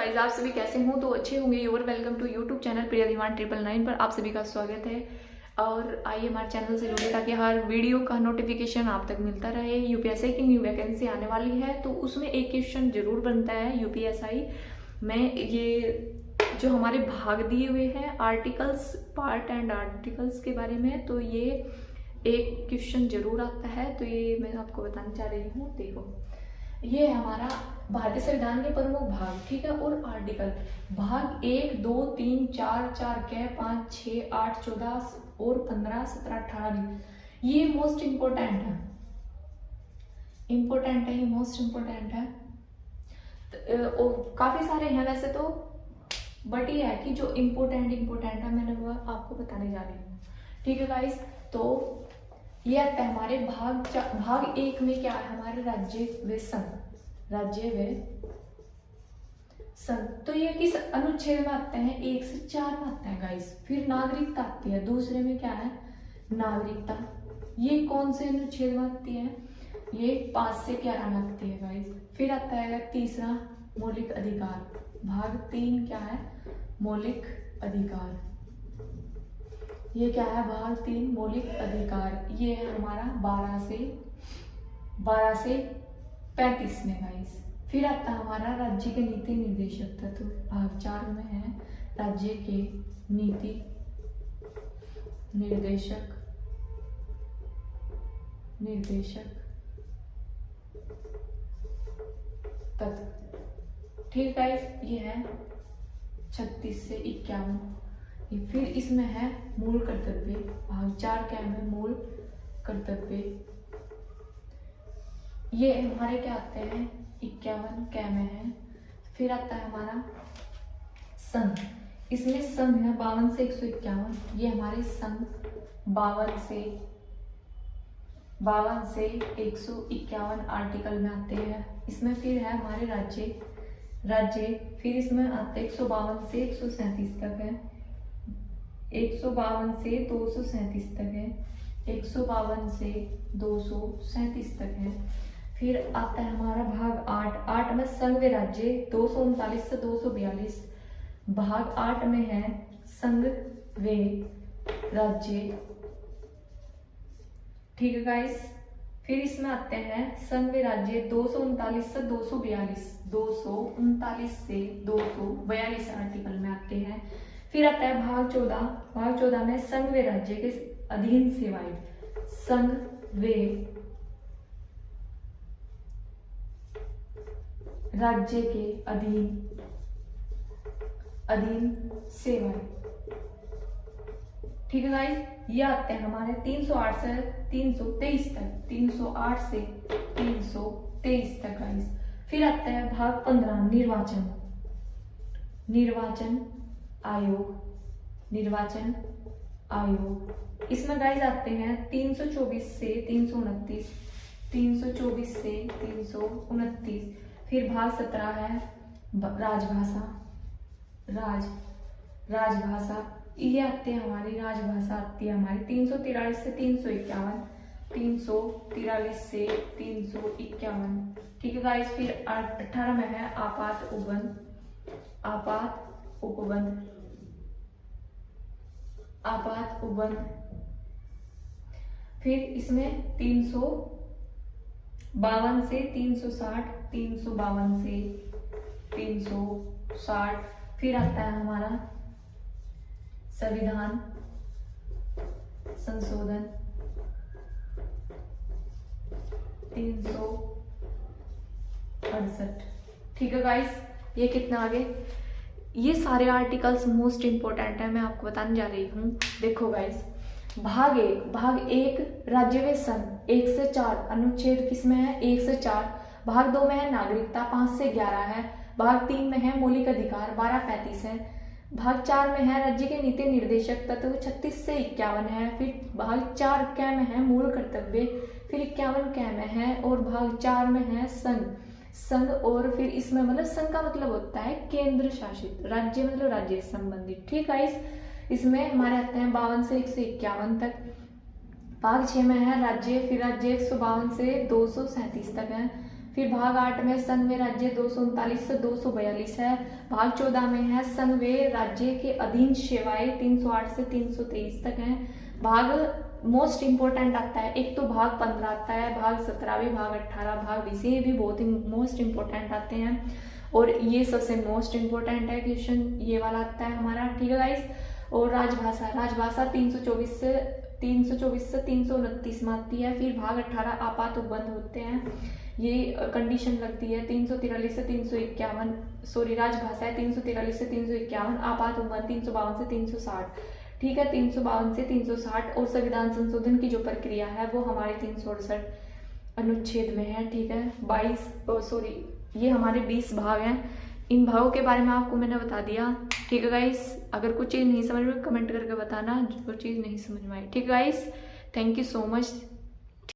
Guys, आप सभी कैसे हो? तो अच्छे होंगे। Your welcome to YouTube channel Priya Diwan 999 पर आप सभी का स्वागत है। और आइए हमारे चैनल से जुड़े ताकि हर वीडियो का नोटिफिकेशन आप तक मिलता रहे। यूपीएसआई की न्यू वैकेंसी आने वाली है तो उसमें एक क्वेश्चन जरूर बनता है यूपीएसआई में। ये जो हमारे भाग दिए हुए हैं आर्टिकल्स, पार्ट एंड आर्टिकल्स के बारे में, तो ये एक क्वेश्चन जरूर आता है। तो ये मैं आपको बताना चाह रही हूँ। देखो, ये है हमारा भारतीय संविधान के प्रमुख भाग, ठीक है। और आर्टिकल भाग 1, 2, 3, 4, 4 कै 5, 6, 8, 14 और 15, 17, 18 ये मोस्ट इम्पोर्टेंट है। ये मोस्ट इम्पोर्टेंट है। और काफी सारे हैं वैसे तो, बट ये है कि जो इम्पोर्टेंट है मैंने वो आपको बताने जा रही हूँ, ठीक है गाइस। तो ये आता है हमारे भाग 1 में क्या है, हमारे राज्य व संघ। तो ये किस अनुच्छेद में आते हैं? 1 से 4 में आते हैं गाइस। फिर नागरिकता आती है, दूसरे में क्या है? नागरिकता। ये कौन से अनुच्छेद में आती है? ये 5 से 11 में आती है गाइस। फिर आता है तीसरा, मौलिक अधिकार। भाग 3 क्या है? मौलिक अधिकार। ये क्या है? भाग 3 मौलिक अधिकार। ये है हमारा 12 से 35 में गाइस। फिर आता है हमारा राज्य के नीति निर्देशक तत्व। भाग 4 में है राज्य के नीति निर्देशक तत्व, ठीक है। ये है 36 से 51। फिर इसमें है मूल कर्तव्य। भाग 4 क्या है? मूल कर्तव्य। ये हमारे क्या आते हैं? 51 कै में है। फिर आता है हमारा संघ। इसमें संघ है 52 से 151। ये हमारे संघ 52 से 151 आर्टिकल में आते हैं। इसमें फिर है हमारे राज्य। फिर इसमें आते 152 से 137 तक है। 152 से 237 तक है। 152 से 237 तक है। फिर आता है हमारा भाग 8 में संघ व राज्य 239 से 242। भाग 8 में है संघ व राज्य, ठीक है गाइस। फिर इसमें आते हैं संघ व राज्य 239 से 242। 239 से 242 आर्टिकल में आते हैं। फिर आता है भाग 14। भाग 14 में संघ व राज्य के अधीन सेवाएं। संघ व राज्य के अधीन सेवाएं, ठीक है गाइस। ये आते हैं हमारे 308 से 323 तक। 308 से 323 तक गाइस। फिर आता है भाग 15 निर्वाचन आयोग। इसमें गाइस आते हैं 324 से 329। 324 से 329। फिर भाग 17 है राजभाषा। ये आते हैं हमारी राजभाषा आती है हमारी 343 से 351। 343 से 351, ठीक है गाइस। फिर 18 में है आपात उपबंध। फिर इसमें 352 से 360। 352 से 360। फिर आता है हमारा संविधान संशोधन 368, ठीक है गाइस। ये कितना आगे? ये सारे आर्टिकल्स मोस्ट इंपोर्टेंट है, मैं आपको बताने जा रही हूँ। देखो गाइस, भाग 1 राज्य व संघ 1 से 4 अनुच्छेद किसमें है? 1 से 4। भाग 2 में है नागरिकता 5 से 11 है। भाग 3 में है मौलिक अधिकार 12-35 है। भाग 4 में है राज्य के नीति निर्देशक तत्व 36 से 51 है। फिर भाग 4 कै में है मूल कर्तव्य। फिर 51 कै में है। और भाग 4 में है संघ। और फिर इसमें मतलब संघ का मतलब होता है केंद्र शासित, राज्य मतलब राज्य से संबंधित, ठीक है। इसमें हमारे आते हैं 52 से 151 तक। भाग 6 में है राज्य। फिर राज्य 152 से 237 तक है। फिर भाग 8 में संघ राज्य 239 से 242 है। भाग 14 में है संघ राज्य के अधीन सेवाएं 308 से 323 तक है। भाग मोस्ट इंपोर्टेंट आता है, एक तो भाग 15 आता है, भाग 17 भी, भाग 18, भाग 20 ये भी बहुत ही मोस्ट इंपोर्टेंट आते हैं। और ये सबसे मोस्ट इंपोर्टेंट है क्वेश्चन, ये वाला आता है हमारा, ठीक है गाइस। और राजभाषा 324 से 329 में आती है। फिर भाग 18 आपात उपबंध होते हैं, ये कंडीशन लगती है 343 से 351, सॉरी राजभाषा है 343 से 351, आपात उपबंध 352 से 360, ठीक है 352 से 360। और संविधान संशोधन की जो प्रक्रिया है वो हमारे 368 अनुच्छेद में है, ठीक है। 22 ये हमारे 20 भाग हैं। इन भागों के बारे में आपको मैंने बता दिया, ठीक है गाइस। अगर कुछ चीज़ नहीं समझ में कमेंट करके बताना जो चीज़ नहीं समझ में आई, ठीक है guys. Thank you so much.